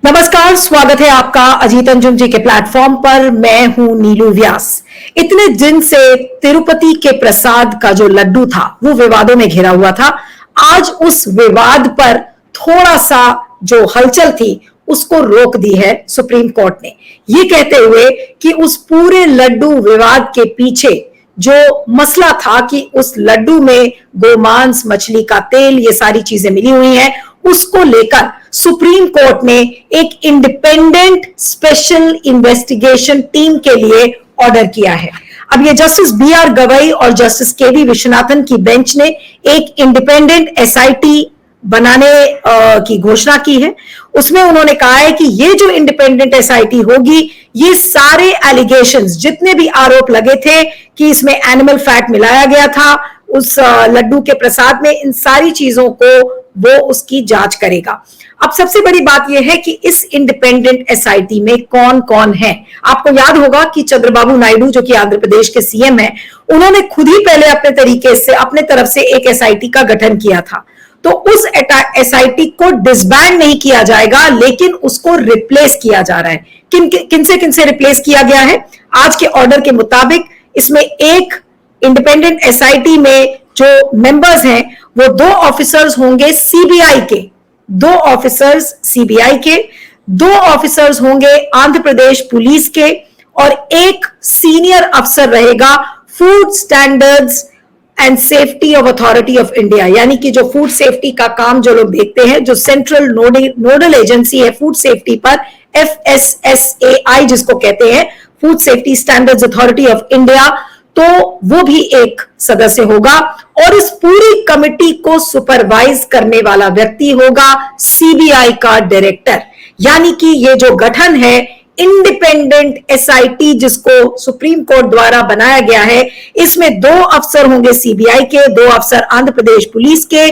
नमस्कार, स्वागत है आपका अजीत अंजुम जी के प्लेटफॉर्म पर। मैं हूं नीलू व्यास। इतने दिन से तिरुपति के प्रसाद का जो लड्डू था वो विवादों में घिरा हुआ था। आज उस विवाद पर थोड़ा सा जो हलचल थी उसको रोक दी है सुप्रीम कोर्ट ने, ये कहते हुए कि उस पूरे लड्डू विवाद के पीछे जो मसला था कि उस लड्डू में गोमांस, मछली का तेल, ये सारी चीजें मिली हुई हैं, उसको लेकर सुप्रीम कोर्ट ने एक इंडिपेंडेंट स्पेशल इन्वेस्टिगेशन टीम के लिए ऑर्डर किया है। अब ये जस्टिस बी.आर. गवई और जस्टिस के.वी. विश्वनाथन की बेंच ने एक इंडिपेंडेंट एसआईटी बनाने की घोषणा की है। उसमें उन्होंने कहा है कि ये जो इंडिपेंडेंट एसआईटी होगी, ये सारे एलिगेशंस, जितने भी आरोप लगे थे कि इसमें एनिमल फैट मिलाया गया था उस लड्डू के प्रसाद में, इन सारी चीजों को वो उसकी जांच करेगा। अब सबसे बड़ी बात यह है कि इस इंडिपेंडेंट एसआईटी में कौन कौन है। आपको याद होगा कि चंद्रबाबू नायडू, जो कि आंध्र प्रदेश के सीएम हैं, उन्होंने खुद ही पहले अपने तरीके से, अपने तरफ से एक एसआईटी का गठन किया था। तो उस एसआईटी को डिसबैंड नहीं किया जाएगा, लेकिन उसको रिप्लेस किया जा रहा है। किनसे रिप्लेस किया गया है? आज के ऑर्डर के मुताबिक इसमें एक इंडिपेंडेंट एसआईटी में जो मेंबर्स हैं वो 2 ऑफिसर्स होंगे सीबीआई के, 2 ऑफिसर्स सीबीआई के, 2 ऑफिसर्स होंगे आंध्र प्रदेश पुलिस के, और एक सीनियर अफसर रहेगा food standards and safety of authority of India, यानी कि जो फूड सेफ्टी का काम जो लोग देखते हैं, जो सेंट्रल नोडल एजेंसी है फूड सेफ्टी पर, FSSAI जिसको कहते हैं, food safety standards authority of India, तो वो भी एक सदस्य होगा। और इस पूरी कमिटी को सुपरवाइज करने वाला व्यक्ति होगा सीबीआई का डायरेक्टर। यानी कि ये जो गठन है इंडिपेंडेंट एसआईटी, जिसको सुप्रीम कोर्ट द्वारा बनाया गया है, इसमें 2 अफसर होंगे सीबीआई के, 2 अफसर आंध्र प्रदेश पुलिस के,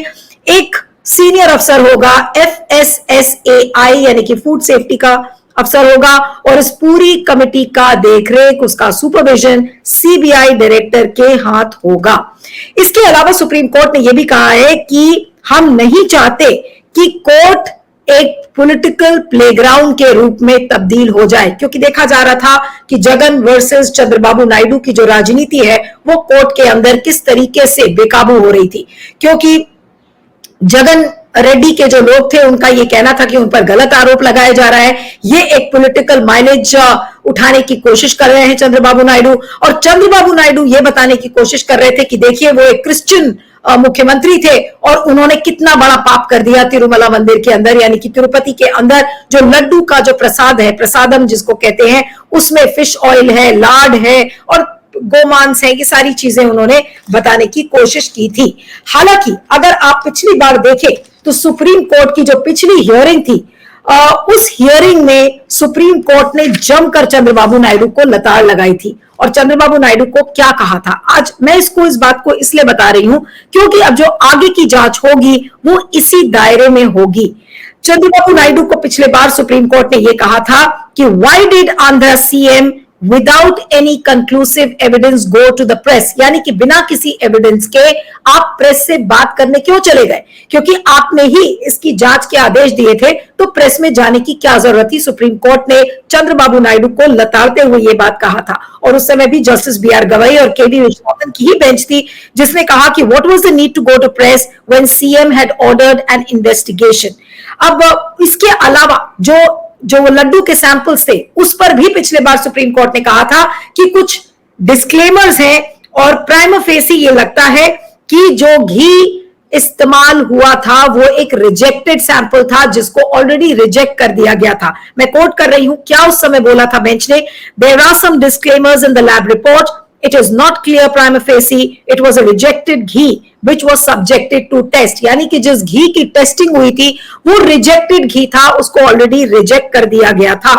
एक सीनियर अफसर होगा FSSAI यानी कि फूड सेफ्टी का अफसर होगा, और इस पूरी कमेटी का देखरेख, उसका सुपरविजन सीबीआई डायरेक्टर के हाथ होगा। इसके अलावा सुप्रीम कोर्ट ने यह भी कहा है कि हम नहीं चाहते कि कोर्ट एक पॉलिटिकल प्लेग्राउंड के रूप में तब्दील हो जाए, क्योंकि देखा जा रहा था कि जगन वर्सेस चंद्रबाबू नायडू की जो राजनीति है वो कोर्ट के अंदर किस तरीके से बेकाबू हो रही थी। क्योंकि जगन रेड्डी के जो लोग थे, उनका ये कहना था कि उन पर गलत आरोप लगाया जा रहा है, ये एक पॉलिटिकल माइलेज उठाने की कोशिश कर रहे हैं चंद्रबाबू नायडू, और चंद्रबाबू नायडू ये बताने की कोशिश कर रहे थे कि देखिए वो एक क्रिश्चियन मुख्यमंत्री थे और उन्होंने कितना बड़ा पाप कर दिया तिरुमला मंदिर के अंदर, यानी कि तिरुपति के अंदर जो लड्डू का जो प्रसाद है, प्रसादम जिसको कहते हैं, उसमें फिश ऑयल है, लाड है और गोमांस है, ये सारी चीजें उन्होंने बताने की कोशिश की थी। हालांकि अगर आप पिछली बार देखें तो सुप्रीम कोर्ट की जो पिछली हियरिंग थी, उस हियरिंग में सुप्रीम कोर्ट ने जमकर चंद्रबाबू नायडू को लताड़ लगाई थी। और चंद्रबाबू नायडू को क्या कहा था? आज मैं इस बात को इसलिए बता रही हूं क्योंकि अब जो आगे की जांच होगी वो इसी दायरे में होगी। चंद्रबाबू नायडू को पिछले बार सुप्रीम कोर्ट ने यह कहा था कि why did Andhra CM without any conclusive evidence go to the press, यानी कि बिना किसी एविडेंस के आप प्रेस से बात करने क्यों चले गए? क्योंकि आपने ही इसकी जांच के आदेश दिए थे, तो प्रेस में जाने की क्या जरूरत थी? सुप्रीम कोर्ट ने चंद्रबाबू नायडू को लताड़ते हुए यह बात कहा था। और उस समय भी जस्टिस बी.आर. गवई और के.वी. विश्वनाथन की ही बेंच थी जिसने कहा कि what was the need to go to press when CM had ordered an investigation. अब इसके अलावा जो लड्डू के सैंपल्स थे उस पर भी पिछले बार सुप्रीम कोर्ट ने कहा था कि कुछ डिस्क्लेमर्स हैं, और प्राइमा फेसी ये लगता है कि जो घी इस्तेमाल हुआ था वो एक रिजेक्टेड सैंपल था, जिसको ऑलरेडी रिजेक्ट कर दिया गया था। मैं कोट कर रही हूं, क्या उस समय बोला था बेंच ने? There are some disclaimers in the lab report, it is not clear prima facie, it was a rejected ghee which was subjected to test, यानी कि जिस घी की टेस्टिंग हुई थी वो रिजेक्टेड घी था, उसको ऑलरेडी रिजेक्ट कर दिया गया था।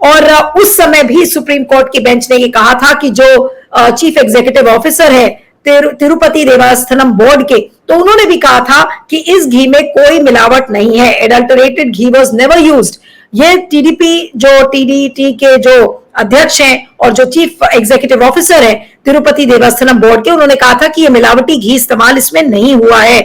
और उस समय भी सुप्रीम कोर्ट की बेंच ने ये कहा था कि जो चीफ एग्जीक्यूटिव ऑफिसर है तिरुपति देवस्थानम बोर्ड के, तो उन्होंने भी कहा था कि इस घी में कोई मिलावट नहीं है, adulterated ghee was never used. ये टीडीपी जो टीडीटी के जो अध्यक्ष हैं और जो चीफ एग्जीक्यूटिव ऑफिसर है तिरुपति देवस्थानम बोर्ड के, उन्होंने कहा था कि ये मिलावटी घी इस्तेमाल इसमें नहीं हुआ है।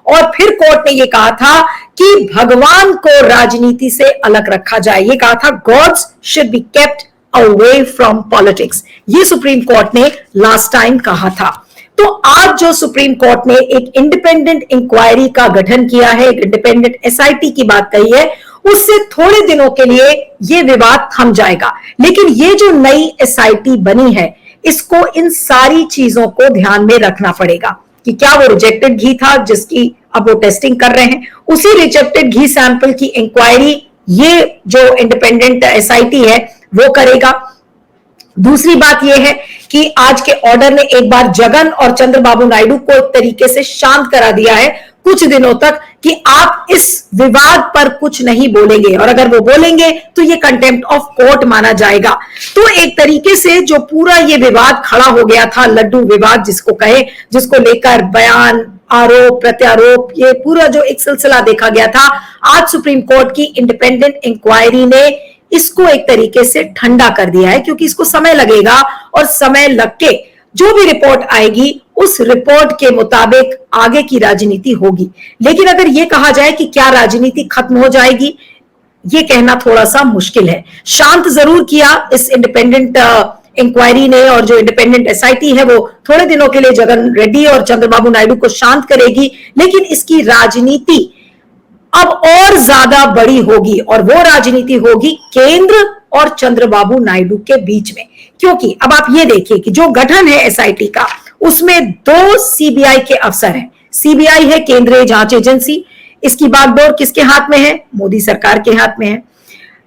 और फिर कोर्ट ने ये कहा था कि भगवान को राजनीति से अलग रखा जाए। ये कहा था gods should be kept away from politics, ये सुप्रीम कोर्ट ने लास्ट टाइम कहा था। तो आज जो सुप्रीम कोर्ट ने एक इंडिपेंडेंट इंक्वायरी का गठन किया है, एक इंडिपेंडेंट एसआईटी की बात कही है, उससे थोड़े दिनों के लिए ये विवाद थम जाएगा। लेकिन ये जो नई एसआईटी बनी है, इसको इन सारी चीजों को ध्यान में रखना पड़ेगा कि क्या वो रिजेक्टेड घी था जिसकी अब वो टेस्टिंग कर रहे हैं, उसी रिजेक्टेड घी सैंपल की इंक्वायरी ये जो इंडिपेंडेंट एसआईटी है वो करेगा। दूसरी बात यह है कि आज के ऑर्डर ने एक बार जगन और चंद्रबाबू नायडू को एक तरीके से शांत करा दिया है कुछ दिनों तक कि आप इस विवाद पर कुछ नहीं बोलेंगे, और अगर वो बोलेंगे तो ये कंटेम्प्ट ऑफ कोर्ट माना जाएगा। तो एक तरीके से जो पूरा ये विवाद खड़ा हो गया था, लड्डू विवाद जिसको कहे, जिसको लेकर बयान, आरोप प्रत्यारोप, ये पूरा जो एक सिलसिला देखा गया था, आज सुप्रीम कोर्ट की इंडिपेंडेंट इंक्वायरी ने इसको एक तरीके से ठंडा कर दिया है, क्योंकि इसको समय लगेगा और समय लग के जो भी रिपोर्ट आएगी उस रिपोर्ट के मुताबिक आगे की राजनीति होगी। लेकिन अगर यह कहा जाए कि क्या राजनीति खत्म हो जाएगी, ये कहना थोड़ा सा मुश्किल है। शांत जरूर किया इस इंडिपेंडेंट इंक्वायरी ने, और जो इंडिपेंडेंट एसआईटी है वो थोड़े दिनों के लिए जगन रेड्डी और चंद्रबाबू नायडू को शांत करेगी, लेकिन इसकी राजनीति अब और ज्यादा बड़ी होगी, और वो राजनीति होगी केंद्र और चंद्रबाबू नायडू के बीच में। क्योंकि अब आप ये देखिए कि जो गठन है एसआईटी का, उसमें 2 सीबीआई के अफसर हैं। सीबीआई है केंद्रीय जांच एजेंसी, इसकी बागडोर किसके हाथ में है? मोदी सरकार के हाथ में है।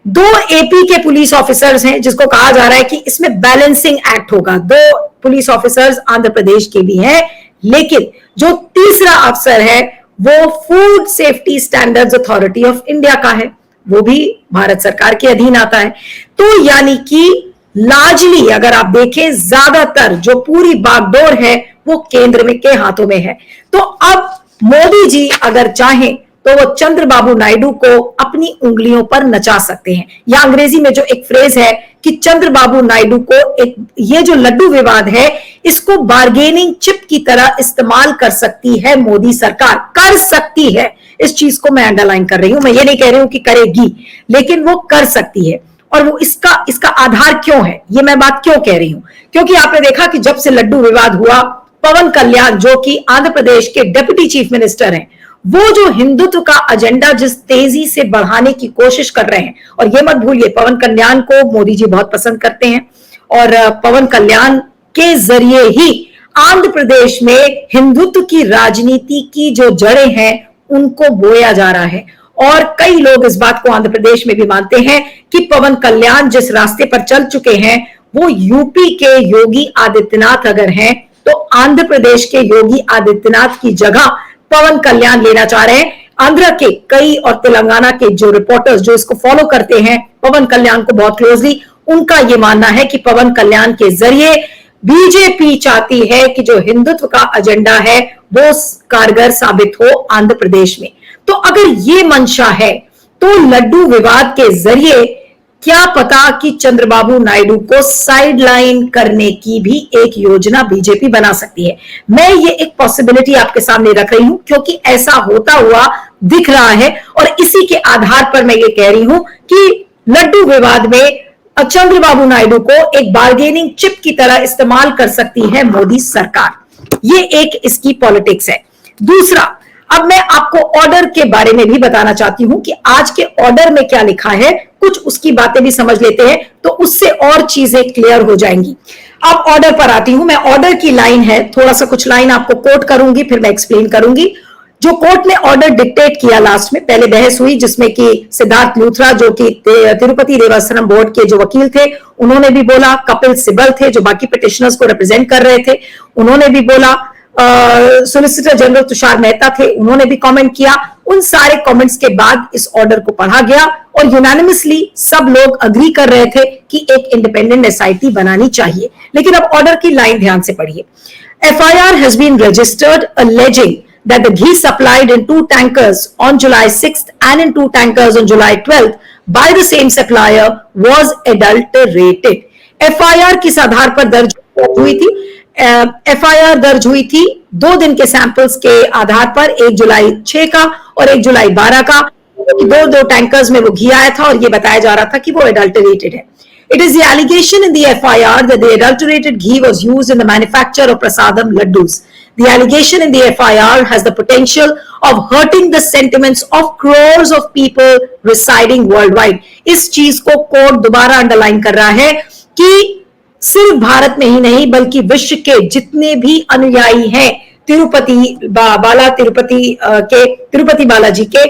2 एपी के पुलिस ऑफिसर्स हैं, जिसको कहा जा रहा है कि इसमें बैलेंसिंग एक्ट होगा। 2 पुलिस ऑफिसर्स आंध्र प्रदेश के भी हैं, लेकिन जो तीसरा अफसर है वो food safety standards authority of India का है, वो भी भारत सरकार के अधीन आता है। तो यानी कि लार्जली अगर आप देखें, ज्यादातर जो पूरी बागडोर है वो केंद्र में के हाथों में है। तो अब मोदी जी अगर चाहें तो वो चंद्रबाबू नायडू को अपनी उंगलियों पर नचा सकते हैं, या अंग्रेजी में जो एक फ्रेज है कि चंद्रबाबू नायडू को एक, ये जो लड्डू विवाद है इसको बार्गेनिंग चिप की तरह इस्तेमाल कर सकती है मोदी सरकार, कर सकती है। इस चीज को मैं अंडरलाइन कर रही हूं, मैं ये नहीं कह रही हूं कि करेगी, लेकिन वो कर सकती है। और वो इसका आधार क्यों है, ये मैं बात क्यों कह रही हूं, क्योंकि आपने देखा कि जब से लड्डू विवाद हुआ, पवन कल्याण जो कि आंध्र प्रदेश के डिप्टी चीफ मिनिस्टर हैं, वो जो हिंदुत्व का एजेंडा जिस तेजी से बढ़ाने की कोशिश कर रहे हैं, और ये मत भूलिए पवन कल्याण को मोदी जी बहुत पसंद करते हैं, और पवन कल्याण के जरिए ही आंध्र प्रदेश में हिंदुत्व की राजनीति की जो जड़ें हैं उनको बोया जा रहा है। और कई लोग इस बात को आंध्र प्रदेश में भी मानते हैं कि पवन कल्याण जिस रास्ते पर चल चुके हैं, वो यूपी के योगी आदित्यनाथ अगर हैं तो आंध्र प्रदेश के योगी आदित्यनाथ की जगह पवन कल्याण लेना चाह रहे हैं। आंध्र के कई और तेलंगाना के जो रिपोर्टर्स जो इसको फॉलो करते हैं पवन कल्याण को बहुत क्लोजली, उनका यह मानना है कि पवन कल्याण के जरिए बीजेपी चाहती है कि जो हिंदुत्व का एजेंडा है वो कारगर साबित हो आंध्र प्रदेश में। तो अगर ये मंशा है तो लड्डू विवाद के जरिए क्या पता कि चंद्रबाबू नायडू को साइडलाइन करने की भी एक योजना बीजेपी बना सकती है। मैं ये एक पॉसिबिलिटी आपके सामने रख रही हूं क्योंकि ऐसा होता हुआ दिख रहा है, और इसी के आधार पर मैं ये कह रही हूं कि लड्डू विवाद में चंद्रबाबू नायडू को एक बार्गेनिंग चिप की तरह इस्तेमाल कर सकती है मोदी सरकार। ये एक इसकी पॉलिटिक्स है। दूसरा, अब मैं आपको ऑर्डर के बारे में भी बताना चाहती हूं कि आज के ऑर्डर में क्या लिखा है, कुछ उसकी बातें भी समझ लेते हैं तो उससे और चीजें क्लियर हो जाएंगी। अब ऑर्डर पर आती हूं मैं। ऑर्डर की लाइन है, थोड़ा सा कुछ लाइन आपको कोट करूंगी, फिर मैं एक्सप्लेन करूंगी। जो कोर्ट ने ऑर्डर डिक्टेट किया लास्ट में, पहले बहस हुई जिसमें कि सिद्धार्थ लूथरा जो कि तिरुपति देवस्थानम बोर्ड के जो वकील थे उन्होंने भी बोला, कपिल सिब्बल थे जो बाकी पिटिशनर्स को रिप्रेजेंट कर रहे थे उन्होंने भी बोला, सोलिसिटर जनरल तुषार मेहता थे उन्होंने भी कमेंट किया। उन सारे कमेंट्स के बाद इस ऑर्डर को पढ़ा गया और यूनानिमसली सब लोग अग्री कर रहे थे कि एक इंडिपेंडेंट एसआईटी बनानी चाहिए। लेकिन अब ऑर्डर की लाइन ध्यान से पढ़िए। FIR has been registered alleging that the ghee supplied in 2 tankers on July 6th and in 2 tankers on July 12th by the same supplier was adulterated. FIR किस आधार पर दर्ज हुई थी? एफआईआर दर्ज हुई थी 2 दिन के सैंपल्स के आधार पर, 1 जुलाई 6 का और 1 जुलाई 12 का। दो टैंकर्स में वो घी आया था और ये बताया जा रहा था कि वो एडल्टरेटेड है। It is the allegation in the FIR that the adulterated ghee was used in the manufacture of prasadam laddus. The allegation in the FIR has the potential of hurting the sentiments of crores of people residing worldwide. इस चीज को court दोबारा underline कर रहा है कि सिर्फ भारत में ही नहीं बल्कि विश्व के जितने भी अनुयायी हैं तिरुपति बालाजी के,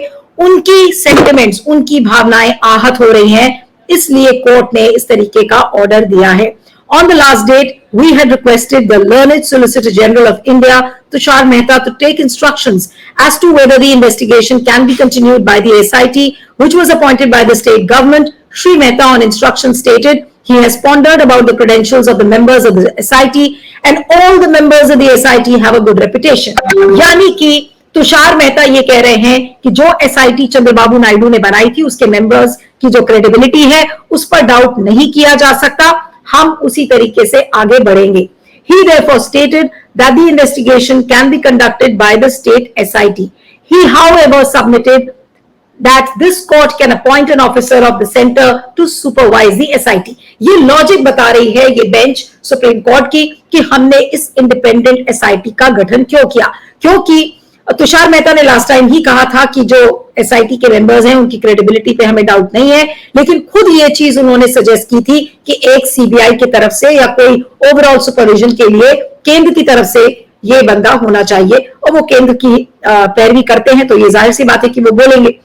उनकी सेंटिमेंट्स, उनकी भावनाएं आहत हो रही हैं, इसलिए कोर्ट ने इस तरीके का ऑर्डर दिया है। On the last date, we had requested the learned Solicitor General of India, Tushar Mehta, to take instructions as to whether the investigation can be continued by the SIT, which was appointed by the state government. Shri Mehta, on instruction, stated he has pondered about the credentials of the members of the SIT, and all the members of the SIT have a good reputation. यानी कि तुषार मेहता ये कह रहे हैं कि जो SIT Chandrababu Naidu ने बनाई थी उसके मेंबर्स की जो क्रेडिबिलिटी है उस पर डाउट नहीं किया जा सकता, हम उसी तरीके से आगे बढ़ेंगे। He therefore stated that the investigation can be conducted by the state SIT. He however submitted that this court can appoint an officer of the center to supervise the SIT. ये लॉजिक बता रही है ये bench supreme court की कि हमने इस independent SIT का गठन क्यों किया, क्योंकि तुषार मेहता ने लास्ट टाइम ही कहा था कि जो एसआईटी के मेंबर्स हैं उनकी क्रेडिबिलिटी पे हमें डाउट नहीं है, लेकिन खुद ये चीज उन्होंने सजेस्ट की थी कि एक सीबीआई की तरफ से या कोई ओवरऑल सुपरविजन के लिए केंद्र की तरफ से ये बंदा होना चाहिए, और वो केंद्र की पैरवी करते हैं तो ये जाहिर सी बात है कि वो बोलेंगे।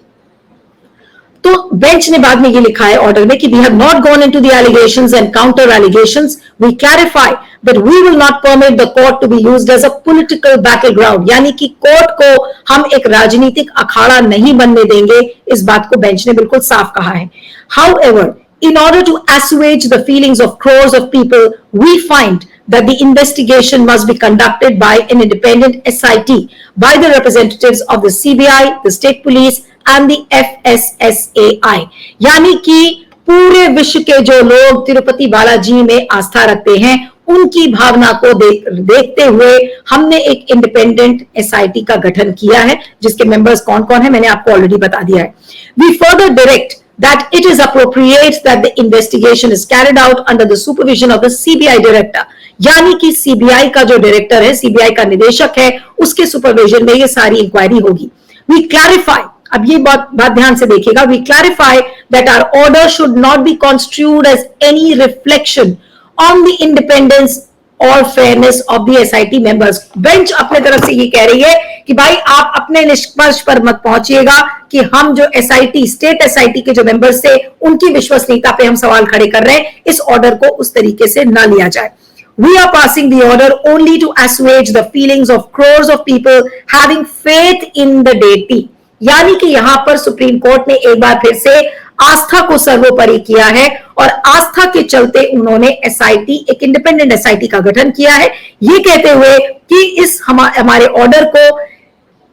तो बेंच ने बाद में ये लिखा है ऑर्डर में कि we have not gone into the allegations and counter allegations, we clarify that we will not permit the court to be used as a political battle ground, यानी कि कोर्ट को हम एक राजनीतिक अखाड़ा नहीं बनने देंगे, इस बात को बेंच ने बिल्कुल साफ कहा है। However, in order to assuage the feelings of crores of people, we find that the investigation must be conducted by an independent SIT, by the representatives of the CBI, the state police and the FSSAI. यानी कि पूरे विश्व के जो लोग तिरुपति बालाजी में आस्था रखते हैं उनकी भावना को देखते हुए हमने एक इंडिपेंडेंट एसआईटी का गठन किया है, जिसके मेंबर्स कौन कौन है मैंने आपको ऑलरेडी बता दिया है। We further direct that it is appropriate that the investigation is carried out under the supervision of the CBI director, यानी कि सीबीआई का जो डायरेक्टर है, सीबीआई का निदेशक है, उसके सुपरविजन में ये सारी इंक्वायरी होगी। We clarify, अब ये बात ध्यान से देखिएगा, we clarify that our order should not be construed as any reflection on the independence और fairness of the SIT members. Bench अपने तरफ से ये कह रही है कि भाई आप अपने निष्कर्ष पर मत पहुंचिएगा कि हम जो एसआईटी, स्टेट एसआईटी के जो मेंबर्स थे उनकी विश्वसनीयता पे हम सवाल खड़े कर रहे हैं, इस ऑर्डर को उस तरीके से ना लिया जाए। We are passing the order only to assuage the feelings of crores of people having faith in the deity, यानी कि यहां पर सुप्रीम कोर्ट ने एक बार फिर से आस्था को सर्वोपरि किया है और आस्था के चलते उन्होंने एसआईटी, एक इंडिपेंडेंट एसआईटी का गठन किया है, ये कहते हुए कि इस हमारे ऑर्डर को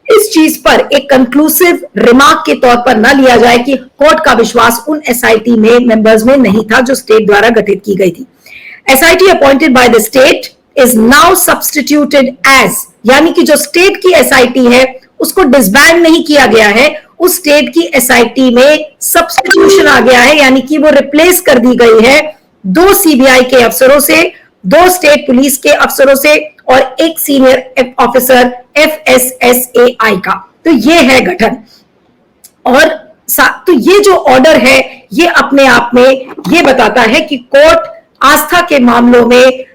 इस चीज पर एक कंक्लूसिव रिमार्क के तौर पर न लिया जाए कि कोर्ट का विश्वास उन एसआईटी में मेंबर्स में नहीं था जो स्टेट द्वारा गठित की गई थी। SIT appointed by the state is now substituted as, यानी कि जो स्टेट की एसआईटी है उसको डिसबैंड नहीं किया गया है, उस स्टेट की एसआईटी में सब्स्टिट्यूशन आ गया है, यानी कि वो रिप्लेस कर दी गई है 2 सीबीआई के अफसरों से, 2 स्टेट पुलिस के अफसरों से और 1 सीनियर ऑफिसर एफएसएसएआई का। तो ये है गठन। और तो ये जो ऑर्डर है ये अपने आप में ये बताता है कि कोर्ट आस्था के मामलों में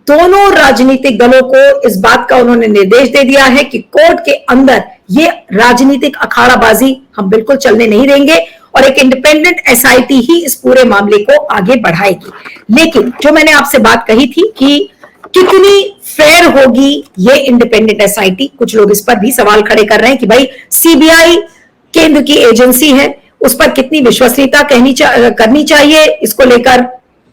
दोनों राजनीतिक दलों को इस बात का उन्होंने निर्देश दे दिया है कि कोर्ट के अंदर ये राजनीतिक अखाड़ाबाजी हम बिल्कुल चलने नहीं देंगे और एक इंडिपेंडेंट एसआईटी ही इस पूरे मामले को आगे बढ़ाएगी। लेकिन जो मैंने आपसे बात कही थी कि कितनी फेयर होगी ये इंडिपेंडेंट एसआईटी, कुछ लोग इस पर भी सवाल खड़े कर रहे हैं कि भाई सीबीआई केंद्र की एजेंसी है, उस पर कितनी विश्वसनीयता करनी चाहिए, इसको लेकर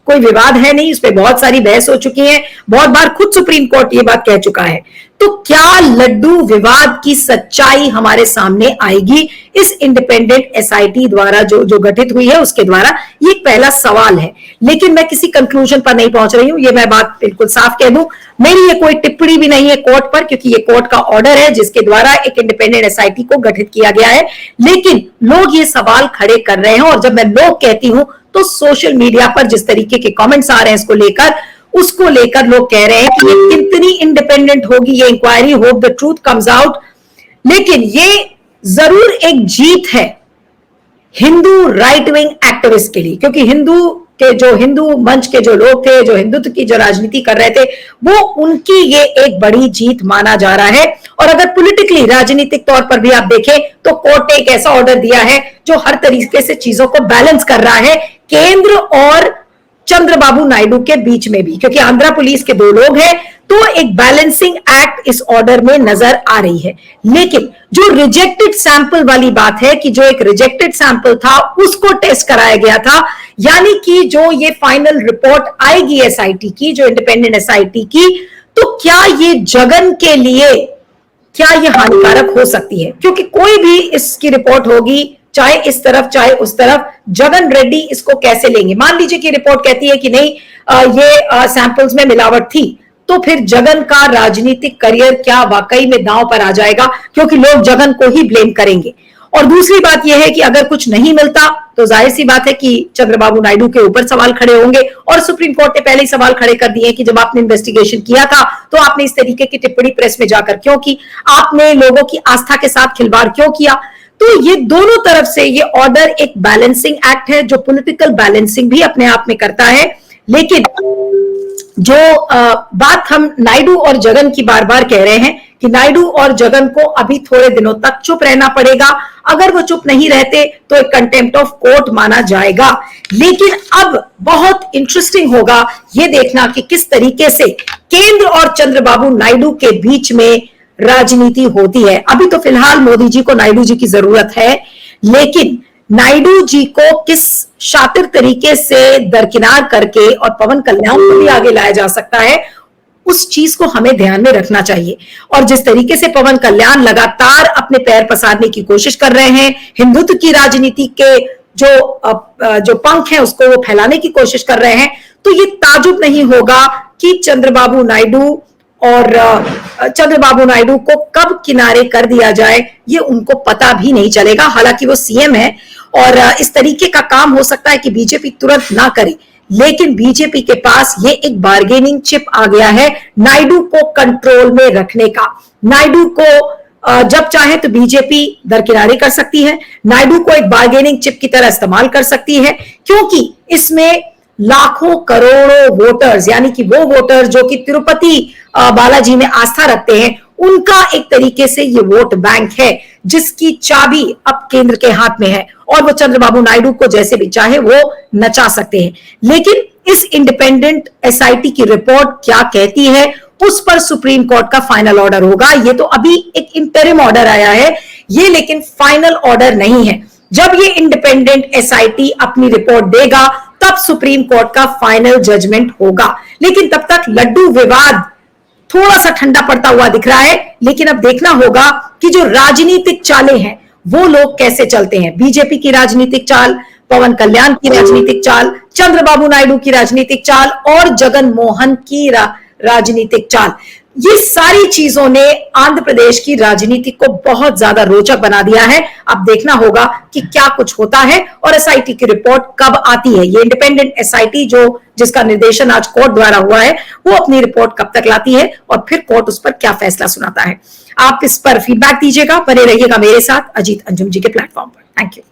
कोई विवाद है नहीं, इस पे बहुत सारी बहस हो चुकी है, बहुत बार खुद सुप्रीम कोर्ट ये बात कह चुका है। तो क्या लड्डू विवाद की सच्चाई हमारे सामने आएगी इस इंडिपेंडेंट एसआईटी द्वारा जो गठित हुई है उसके द्वारा? ये एक पहला सवाल है, लेकिन मैं किसी कंक्लूजन पर नहीं पहुंच रही हूं, ये मैं बात बिल्कुल साफ कह दूं। मेरी ये कोई टिप्पणी भी नहीं है कोर्ट पर, क्योंकि ये कोर्ट का ऑर्डर है जिसके द्वारा एक इंडिपेंडेंट एसआईटी को गठित किया गया है। लेकिन लोग ये सवाल खड़े कर रहे हैं, और जब मैं लोग कहती हूं तो सोशल मीडिया पर जिस तरीके के कमेंट्स आ रहे हैं उसको लेकर लोग कह रहे हैं कि ये कितनी इंडिपेंडेंट होगी ये inquiry, hope the truth comes out. लेकिन ये जरूर एक जीत है हिंदू राइट विंग एक्टिविस्ट के लिए, क्योंकि हिंदू मंच के जो लोग थे, जो हिंदुत्व की जो राजनीति कर रहे थे, वो उनकी ये एक बड़ी जीत माना जा रहा है। और अगर पॉलिटिकली राजनीतिक तौर पर भी आप देखें तो कोर्ट ने एक ऐसा ऑर्डर दिया है जो हर तरीके से चीजों को बैलेंस कर रहा है केंद्र और चंद्रबाबू नायडू के बीच में भी, क्योंकि आंध्र पुलिस के दो लोग हैं, तो एक बैलेंसिंग एक्ट इस ऑर्डर में नजर आ रही है। लेकिन जो रिजेक्टेड सैंपल वाली बात है कि जो एक रिजेक्टेड सैंपल था उसको टेस्ट कराया गया था, यानी कि जो ये फाइनल रिपोर्ट आएगी एसआईटी की, जो इंडिपेंडेंट एसआईटी की, तो क्या ये जगन के लिए क्या ये हानिकारक हो सकती है? क्योंकि कोई भी इसकी रिपोर्ट होगी, चाहे इस तरफ चाहे उस तरफ, जगन रेड्डी इसको कैसे लेंगे? मान लीजिए कि रिपोर्ट कहती है कि नहीं ये सैंपल्स में मिलावट थी, तो फिर जगन का राजनीतिक करियर क्या वाकई में दांव पर आ जाएगा? क्योंकि लोग जगन को ही ब्लेम करेंगे। और दूसरी बात यह है कि अगर कुछ नहीं मिलता तो जाहिर सी बात है कि चंद्रबाबू नायडू के ऊपर सवाल खड़े होंगे, और सुप्रीम कोर्ट ने पहले ही सवाल खड़े कर दिए कि जब आपने इन्वेस्टिगेशन किया था तो आपने इस तरीके की टिप्पणी प्रेस में जाकर क्यों की, आपने लोगों की आस्था के साथ खिलवाड़ क्यों किया? तो ये दोनों तरफ से ये ऑर्डर एक बैलेंसिंग एक्ट है जो पॉलिटिकल बैलेंसिंग भी अपने आप में करता है। लेकिन जो बात हम नायडू और जगन की बार बार कह रहे हैं कि नायडू और जगन को अभी थोड़े दिनों तक चुप रहना पड़ेगा, अगर वो चुप नहीं रहते तो एक कंटेम्प्ट ऑफ कोर्ट माना जाएगा। लेकिन अब बहुत इंटरेस्टिंग होगा ये देखना कि किस तरीके से केंद्र और चंद्रबाबू नायडू के बीच में राजनीति होती है। अभी तो फिलहाल मोदी जी को नायडू जी की जरूरत है, लेकिन नायडू जी को किस शातिर तरीके से दरकिनार करके और पवन कल्याण को भी आगे लाया जा सकता है, उस चीज को हमें ध्यान में रखना चाहिए। और जिस तरीके से पवन कल्याण लगातार अपने पैर पसारने की कोशिश कर रहे हैं, हिंदुत्व की राजनीति के जो पंख है उसको वो फैलाने की कोशिश कर रहे हैं, तो ये ताजुब नहीं होगा कि चंद्रबाबू नायडू को कब किनारे कर दिया जाए ये उनको पता भी नहीं चलेगा। हालांकि वो सीएम है और इस तरीके का काम हो सकता है कि बीजेपी तुरंत ना करे, लेकिन बीजेपी के पास ये एक बार्गेनिंग चिप आ गया है नायडू को कंट्रोल में रखने का। नायडू को जब चाहे तो बीजेपी दरकिनारी कर सकती है, नायडू को एक बार्गेनिंग चिप की तरह इस्तेमाल कर सकती है, क्योंकि इसमें लाखों करोड़ों वोटर्स, यानी कि वो वोटर्स जो कि तिरुपति बालाजी में आस्था रखते हैं, उनका एक तरीके से ये वोट बैंक है जिसकी चाबी अब केंद्र के हाथ में है, और वो चंद्रबाबू नायडू को जैसे भी चाहे वो नचा सकते हैं। लेकिन इस इंडिपेंडेंट एसआईटी की रिपोर्ट क्या कहती है उस पर सुप्रीम कोर्ट का फाइनल ऑर्डर होगा। ये तो अभी एक इंटरिम ऑर्डर आया है, ये लेकिन फाइनल ऑर्डर नहीं है। जब ये इंडिपेंडेंट एसआईटी अपनी रिपोर्ट देगा तब सुप्रीम कोर्ट का फाइनल जजमेंट होगा। लेकिन तब तक लड्डू विवाद थोड़ा सा ठंडा पड़ता हुआ दिख रहा है, लेकिन अब देखना होगा कि जो राजनीतिक चालें हैं वो लोग कैसे चलते हैं। बीजेपी की राजनीतिक चाल, पवन कल्याण की राजनीतिक चाल, चंद्रबाबू नायडू की राजनीतिक चाल और जगन मोहन की राजनीतिक चाल, ये सारी चीजों ने आंध्र प्रदेश की राजनीति को बहुत ज्यादा रोचक बना दिया है। अब देखना होगा कि क्या कुछ होता है और एसआईटी की रिपोर्ट कब आती है। ये इंडिपेंडेंट एसआईटी जिसका निर्देशन आज कोर्ट द्वारा हुआ है, वो अपनी रिपोर्ट कब तक लाती है और फिर कोर्ट उस पर क्या फैसला सुनाता है। आप इस पर फीडबैक दीजिएगा, बने रहिएगा मेरे साथ अजीत अंजुम जी के प्लेटफॉर्म पर। Thank you.